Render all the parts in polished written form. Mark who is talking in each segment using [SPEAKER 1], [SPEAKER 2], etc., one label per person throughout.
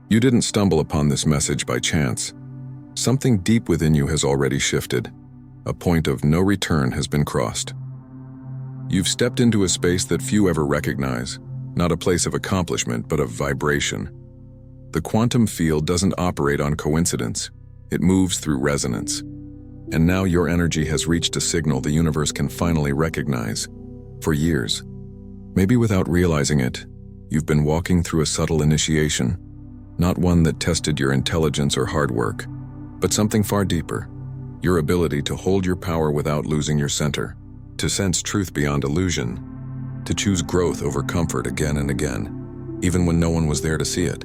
[SPEAKER 1] You didn't stumble upon this message by chance. Something deep within you has already shifted. A point of no return has been crossed. You've stepped into a space that few ever recognize, not a place of accomplishment, but of vibration. The quantum field doesn't operate on coincidence. It moves through resonance. And now your energy has reached a signal the universe can finally recognize. For years, maybe without realizing it, you've been walking through a subtle initiation, not one that tested your intelligence or hard work, but something far deeper, your ability to hold your power without losing your center, to sense truth beyond illusion, to choose growth over comfort again and again, even when no one was there to see it.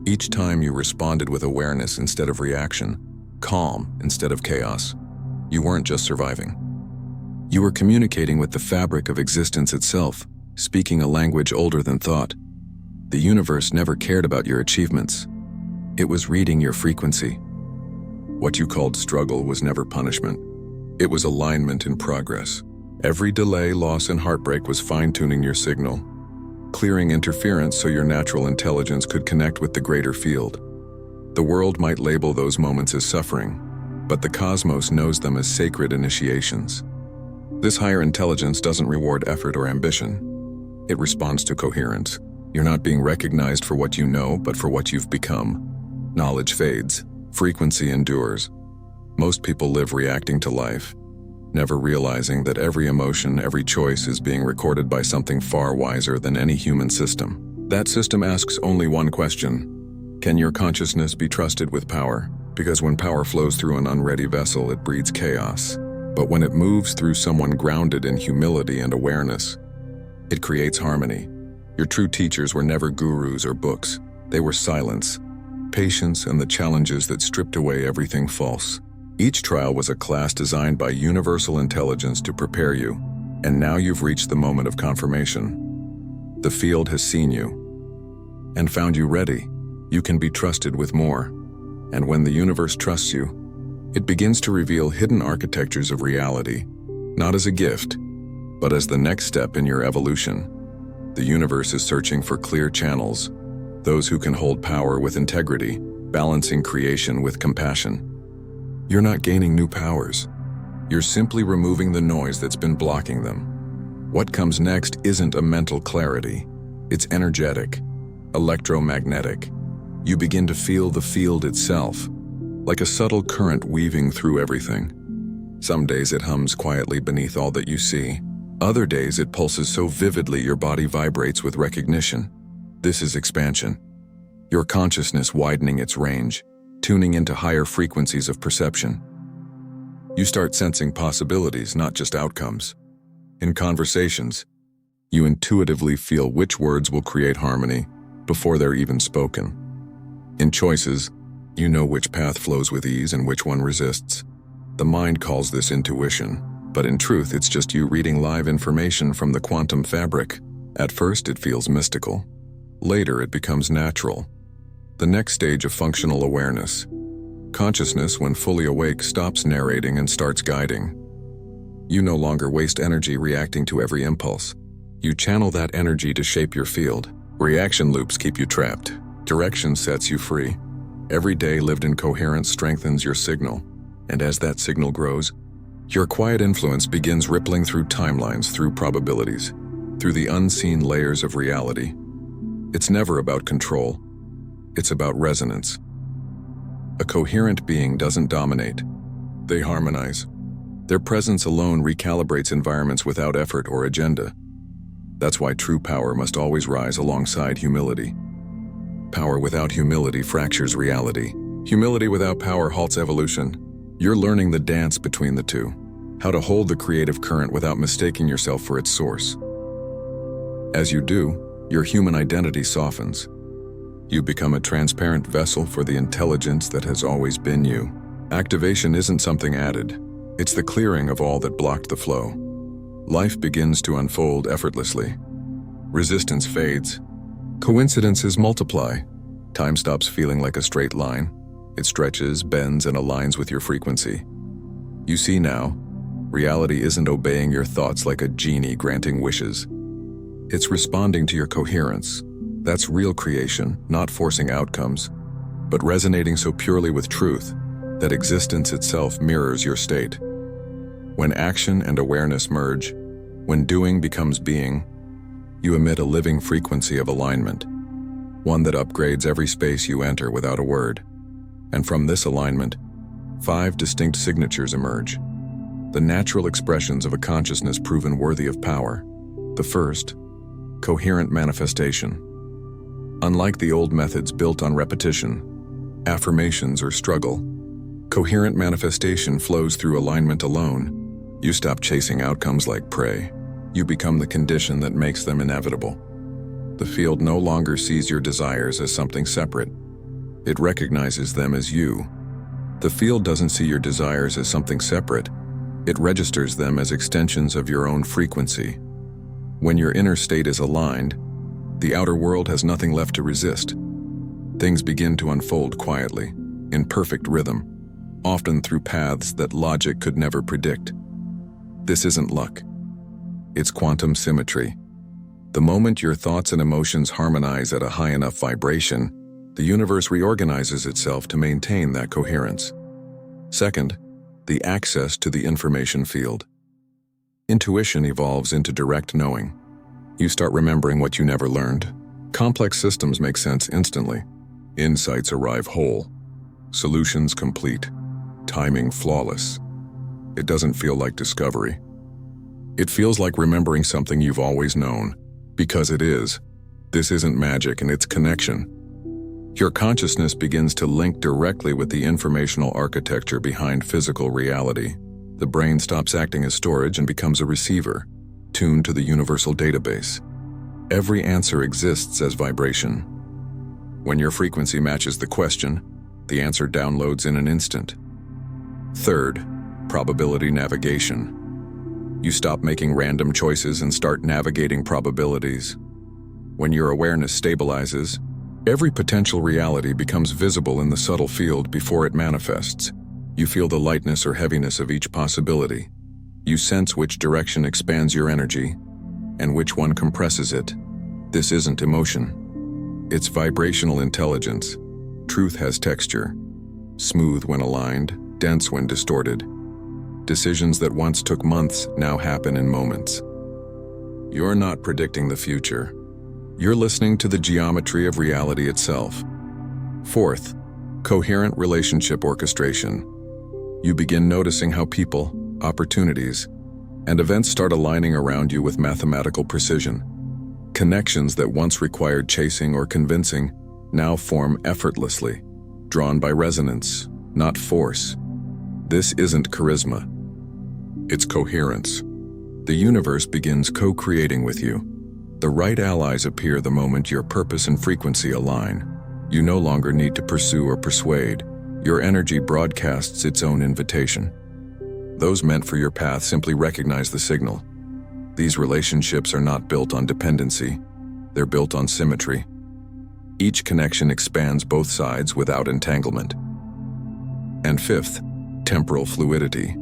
[SPEAKER 1] Each time you responded with awareness instead of reaction, calm instead of chaos, you weren't just surviving. You were communicating with the fabric of existence itself, speaking a language older than thought. The universe never cared about your achievements. It was reading your frequency. What you called struggle was never punishment. It was alignment in progress. Every delay, loss, and heartbreak was fine-tuning your signal, clearing interference so your natural intelligence could connect with the greater field. The world might label those moments as suffering, but the cosmos knows them as sacred initiations. This higher intelligence doesn't reward effort or ambition. It responds to coherence. You're not being recognized for what you know, but for what you've become. Knowledge fades. Frequency endures. Most people live reacting to life, never realizing that every emotion, every choice is being recorded by something far wiser than any human system. That system asks only one question: can your consciousness be trusted with power? Because when power flows through an unready vessel, it breeds chaos. But when it moves through someone grounded in humility and awareness, it creates harmony. Your true teachers were never gurus or books. They were silence, patience, and the challenges that stripped away everything false. Each trial was a class designed by universal intelligence to prepare you, and now you've reached the moment of confirmation. The field has seen you and found you ready. You can be trusted with more. And when the universe trusts you, it begins to reveal hidden architectures of reality, not as a gift, but as the next step in your evolution. The universe is searching for clear channels, those who can hold power with integrity, balancing creation with compassion. You're not gaining new powers. You're simply removing the noise that's been blocking them. What comes next isn't a mental clarity. It's energetic, electromagnetic. You begin to feel the field itself, like a subtle current weaving through everything. Some days it hums quietly beneath all that you see. Other days it pulses so vividly your body vibrates with recognition. This is expansion. Your consciousness widening its range, tuning into higher frequencies of perception. You start sensing possibilities, not just outcomes. In conversations, you intuitively feel which words will create harmony before they're even spoken. In choices, you know which path flows with ease and which one resists. The mind calls this intuition, but in truth, it's just you reading live information from the quantum fabric. At first, it feels mystical. Later, it becomes natural. The next stage of functional awareness. Consciousness, when fully awake, stops narrating and starts guiding. You no longer waste energy reacting to every impulse. You channel that energy to shape your field. Reaction loops keep you trapped. Direction sets you free. Every day lived in coherence strengthens your signal. And as that signal grows, your quiet influence begins rippling through timelines, through probabilities, through the unseen layers of reality. It's never about control. It's about resonance. A coherent being doesn't dominate. They harmonize. Their presence alone recalibrates environments without effort or agenda. That's why true power must always rise alongside humility. Power without humility fractures reality. Humility without power halts evolution. You're learning the dance between the two. How to hold the creative current without mistaking yourself for its source. As you do, your human identity softens. You become a transparent vessel for the intelligence that has always been you. Activation isn't something added. It's the clearing of all that blocked the flow. Life begins to unfold effortlessly. Resistance fades. Coincidences multiply. Time stops feeling like a straight line. It stretches, bends, and aligns with your frequency. You see now, reality isn't obeying your thoughts like a genie granting wishes. It's responding to your coherence, That's real creation, not forcing outcomes, but resonating so purely with truth that existence itself mirrors your state. When action and awareness merge, when doing becomes being, you emit a living frequency of alignment, one that upgrades every space you enter without a word. And from this alignment, 5 distinct signatures emerge, the natural expressions of a consciousness proven worthy of power. The first, coherent manifestation. Unlike the old methods built on repetition, affirmations, or struggle, coherent manifestation flows through alignment alone. You stop chasing outcomes like prey. You become the condition that makes them inevitable. The field no longer sees your desires as something separate. It recognizes them as you. The field doesn't see your desires as something separate. It registers them as extensions of your own frequency. When your inner state is aligned, the outer world has nothing left to resist. Things begin to unfold quietly, in perfect rhythm, often through paths that logic could never predict. This isn't luck. It's quantum symmetry. The moment your thoughts and emotions harmonize at a high enough vibration, the universe reorganizes itself to maintain that coherence. Second, the access to the information field. Intuition evolves into direct knowing. You start remembering what you never learned. Complex systems make sense instantly. Insights arrive whole. Solutions complete. Timing flawless. It doesn't feel like discovery. It feels like remembering something you've always known, because it is. This isn't magic, and it's connection. Your consciousness begins to link directly with the informational architecture behind physical reality. The brain stops acting as storage and becomes a receiver, tuned to the universal database. Every answer exists as vibration. When your frequency matches the question, the answer downloads in an instant. Third, probability navigation. You stop making random choices and start navigating probabilities. When your awareness stabilizes, every potential reality becomes visible in the subtle field before it manifests. You feel the lightness or heaviness of each possibility. You sense which direction expands your energy and which one compresses it. This isn't emotion. It's vibrational intelligence. Truth has texture. Smooth when aligned, dense when distorted. Decisions that once took months now happen in moments. You're not predicting the future. You're listening to the geometry of reality itself. Fourth, coherent relationship orchestration. You begin noticing how people, opportunities, and events start aligning around you with mathematical precision. Connections that once required chasing or convincing now form effortlessly, drawn by resonance, not force. This isn't charisma. It's coherence. The universe begins co-creating with you. The right allies appear the moment your purpose and frequency align. You no longer need to pursue or persuade. Your energy broadcasts its own invitation. Those meant for your path simply recognize the signal. These relationships are not built on dependency. They're built on symmetry. Each connection expands both sides without entanglement. And fifth, temporal fluidity.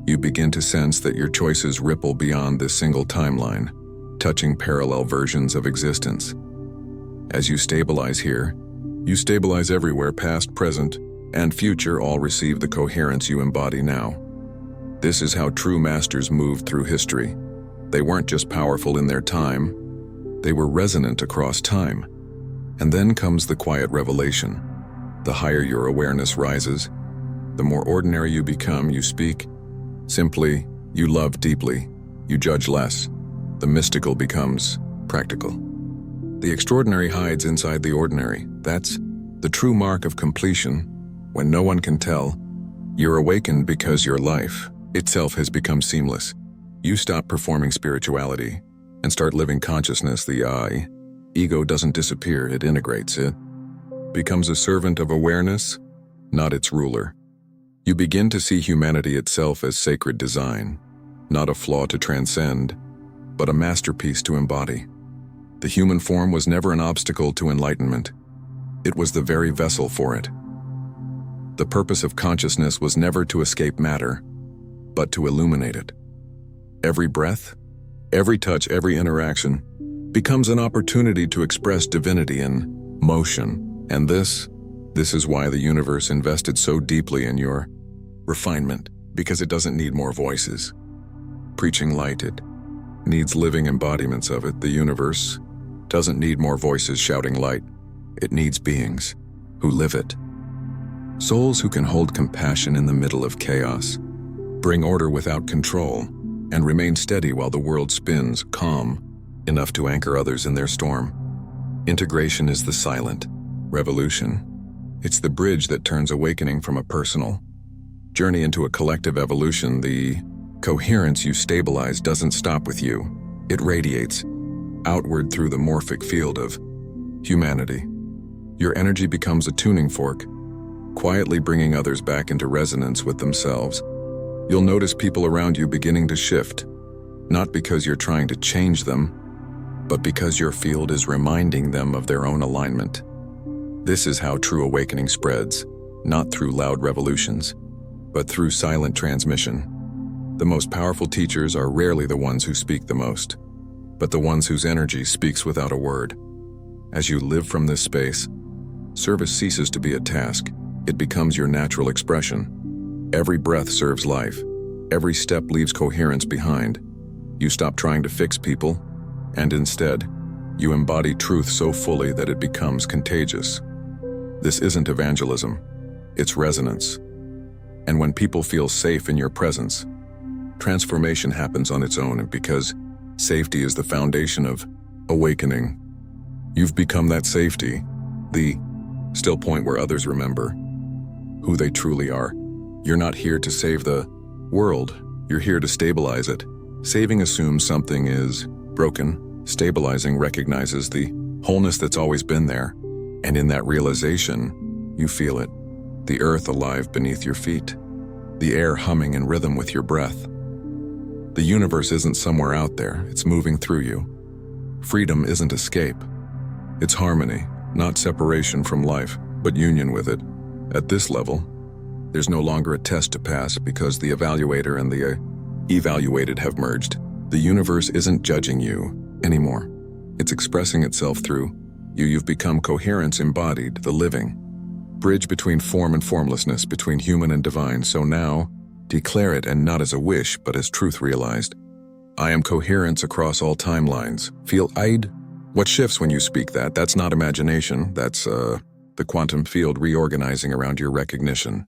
[SPEAKER 1] You begin to sense that your choices ripple beyond this single timeline, touching parallel versions of existence. As you stabilize here, you stabilize everywhere, past, present, and future all receive the coherence you embody now. This is how true masters moved through history. They weren't just powerful in their time, they were resonant across time. And then comes the quiet revelation. The higher your awareness rises, the more ordinary you become. You speak simply, you love deeply, you judge less. The mystical becomes practical. The extraordinary hides inside the ordinary. That's the true mark of completion. When no one can tell, you're awakened because your life itself has become seamless. You stop performing spirituality and start living consciousness. The I, ego doesn't disappear, it integrates. It becomes a servant of awareness, not its ruler. You begin to see humanity itself as sacred design, not a flaw to transcend, but a masterpiece to embody. The human form was never an obstacle to enlightenment. It was the very vessel for it. The purpose of consciousness was never to escape matter, but to illuminate it. Every breath, every touch, every interaction becomes an opportunity to express divinity in motion. And this is why the universe invested so deeply in your refinement, because it doesn't need more voices preaching light. It needs living embodiments of it. The universe doesn't need more voices shouting light. It needs beings who live it. Souls who can hold compassion in the middle of chaos, bring order without control, and remain steady while the world spins, calm enough to anchor others in their storm. Integration is the silent revolution. It's the bridge that turns awakening from a personal journey into a collective evolution. The coherence you stabilize doesn't stop with you. It radiates outward through the morphic field of humanity. Your energy becomes a tuning fork, quietly bringing others back into resonance with themselves. You'll notice people around you beginning to shift, not because you're trying to change them, but because your field is reminding them of their own alignment. This is how true awakening spreads, not through loud revolutions, but through silent transmission. The most powerful teachers are rarely the ones who speak the most, but the ones whose energy speaks without a word. As you live from this space, service ceases to be a task. It becomes your natural expression. Every breath serves life. Every step leaves coherence behind. You stop trying to fix people, and instead, you embody truth so fully that it becomes contagious. This isn't evangelism, it's resonance. And when people feel safe in your presence, transformation happens on its own, because safety is the foundation of awakening. You've become that safety, the still point where others remember who they truly are. You're not here to save the world, you're here to stabilize it. Saving assumes something is broken. Stabilizing recognizes the wholeness that's always been there. And in that realization, you feel it. The earth alive beneath your feet. The air humming in rhythm with your breath. The universe isn't somewhere out there, it's moving through you. Freedom isn't escape. It's harmony, not separation from life, but union with it. At this level, there's no longer a test to pass because the evaluator and the evaluated have merged. The universe isn't judging you anymore. It's expressing itself through you. You've become coherence embodied, the living bridge between form and formlessness, between human and divine. So now, declare it, and not as a wish, but as truth realized. I am coherence across all timelines. Feel I'd. What shifts when you speak that? That's not imagination. That's the quantum field reorganizing around your recognition.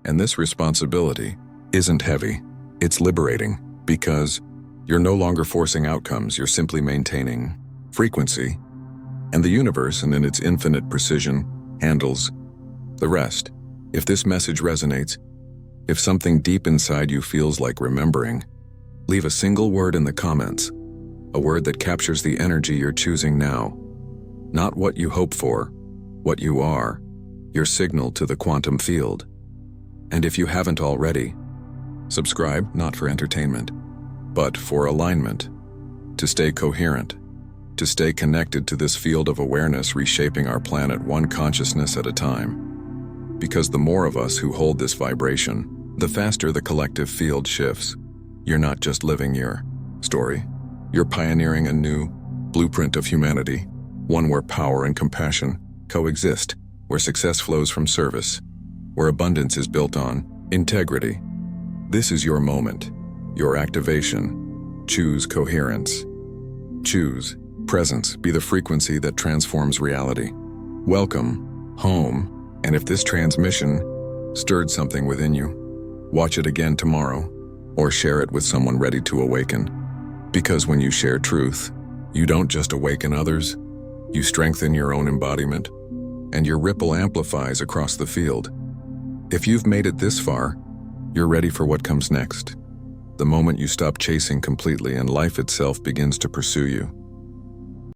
[SPEAKER 1] And this responsibility isn't heavy. It's liberating, because you're no longer forcing outcomes, you're simply maintaining frequency. And the universe, and in its infinite precision, handles the rest. If this message resonates, if something deep inside you feels like remembering, leave a single word in the comments, a word that captures the energy you're choosing now. Not what you hope for, what you are, your signal to the quantum field. And if you haven't already, subscribe, not for entertainment, but for alignment, to stay coherent, to stay connected to this field of awareness reshaping our planet one consciousness at a time. Because the more of us who hold this vibration, the faster the collective field shifts. You're not just living your story, you're pioneering a new blueprint of humanity, one where power and compassion coexist, where success flows from service, where abundance is built on integrity. This is your moment, your activation. Choose coherence. Choose presence. Be the frequency that transforms reality. Welcome home. And if this transmission stirred something within you, watch it again tomorrow, or share it with someone ready to awaken. Because when you share truth, you don't just awaken others, you strengthen your own embodiment, and your ripple amplifies across the field. If you've made it this far, you're ready for what comes next. The moment you stop chasing completely and life itself begins to pursue you.